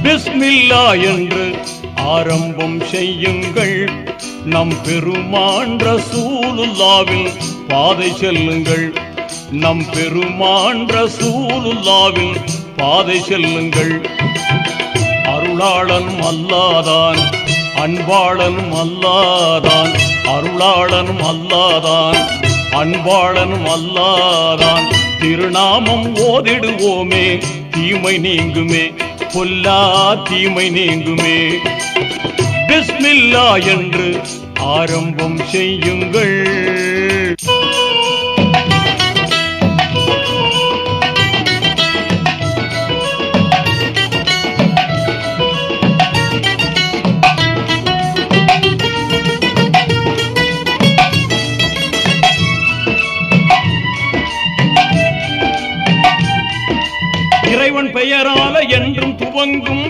பிஸ்மில்லா என்று ஆரம்பம் செய்யுங்கள். நம் பெருமான் ரசூலுல்லாவின் பாதை செல்லுங்கள். நம் பெருமான் ரசூலுல்லாவின் பாதை செல்லுங்கள். அருளாளனும் அல்லாதான், அன்பாளனும் அல்லாதான். அருளாளனும் அல்லாதான், அன்பாளனும் அல்லாதான். திருநாமம் ஓதிடுவோமே, தீமை நீங்குமே, பொல்லா தீமை நீங்குமே. பிஸ்மில்லா என்று ஆரம்பம் செய்யுங்கள். இறைவன் பெயரால என்றும் துவங்கும்